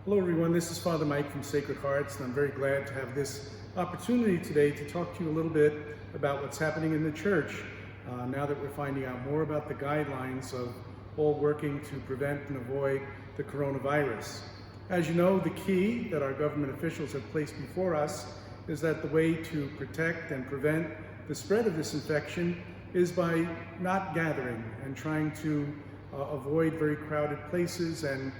Hello everyone, this is Father Mike from Sacred Hearts, and I'm very glad to have this opportunity today to talk to you a little bit about what's happening in the church now that we're finding out more about the guidelines of all working to prevent and avoid the coronavirus. As you know, the key that our government officials have placed before us is that the way to protect and prevent the spread of this infection is by not gathering and trying to avoid very crowded places and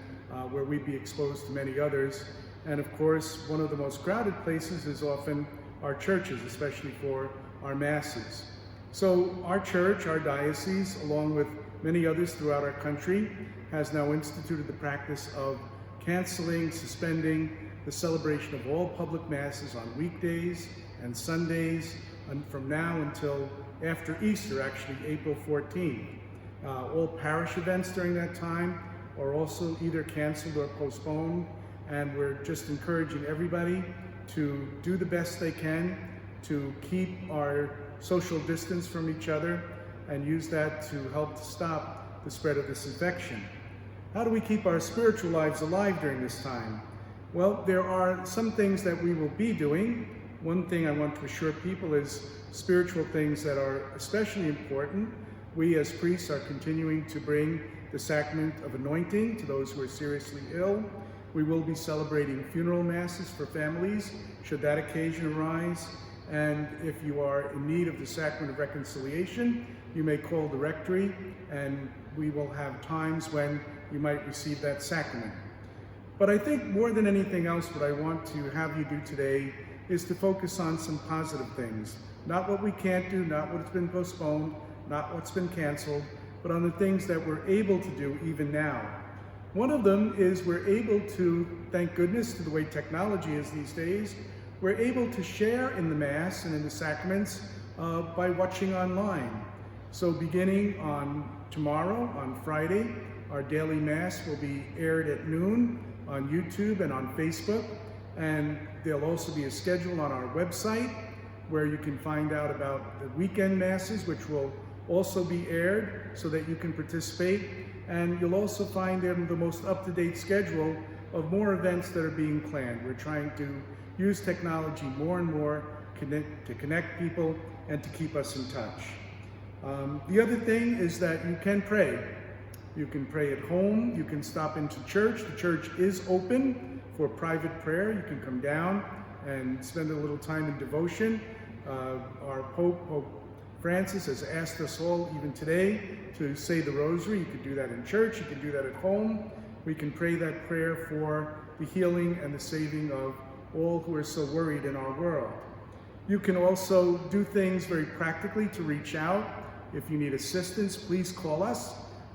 where we'd be exposed to many others. And of course, one of the most crowded places is often our churches, especially for our masses. So our church, our diocese, along with many others throughout our country, has now instituted the practice of canceling, suspending the celebration of all public masses on weekdays and Sundays from now until after Easter, actually April 14th. All parish events during that time are also either canceled or postponed, and we're just encouraging everybody to do the best they can to keep our social distance from each other and use that to help to stop the spread of this infection. How do we keep our spiritual lives alive during this time? Well, there are some things that we will be doing. One thing I want to assure people is spiritual things that are especially important. We as priests are continuing to bring the sacrament of anointing to those who are seriously ill. We will be celebrating funeral masses for families, should that occasion arise. And if you are in need of the sacrament of reconciliation, you may call the rectory, and we will have times when you might receive that sacrament. But I think more than anything else, what I want to have you do today is to focus on some positive things. Not what we can't do, not what's been postponed, not what's been canceled, but on the things that we're able to do even now. One of them is we're able to, thank goodness to the way technology is these days, we're able to share in the Mass and in the sacraments by watching online. So beginning on tomorrow, on Friday, our daily Mass will be aired at noon on YouTube and on Facebook, and there'll also be a schedule on our website where you can find out about the weekend Masses, which will also be aired so that you can participate. And you'll also find there the most up-to-date schedule of more events that are being planned. We're trying to use technology more and more to connect people and to keep us in touch. The other thing is that you can pray. You can pray at home, you can stop into church. The church is open for private prayer. You can come down and spend a little time in devotion. Our Pope Francis has asked us all, even today, to say the rosary. You can do that in church, you can do that at home. We can pray that prayer for the healing and the saving of all who are so worried in our world. You can also do things very practically to reach out. If you need assistance, please call us.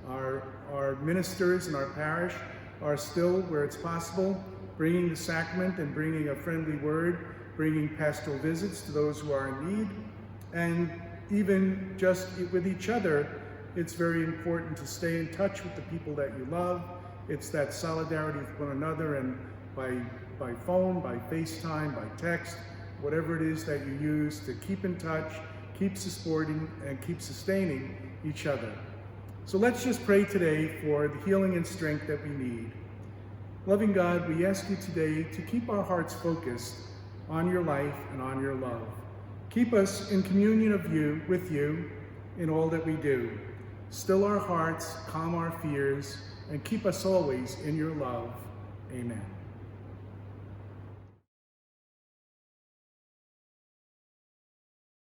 Our ministers in our parish are still, where it's possible, bringing the sacrament and bringing a friendly word, bringing pastoral visits to those who are in need. And even just with each other, it's very important to stay in touch with the people that you love. It's that solidarity with one another, and by phone, by FaceTime, by text, whatever it is that you use to keep in touch, keep supporting, and keep sustaining each other. So let's just pray today for the healing and strength that we need. Loving God, we ask you today to keep our hearts focused on your life and on your love. Keep us in communion with you in all that we do. Still our hearts, calm our fears, and keep us always in your love. Amen.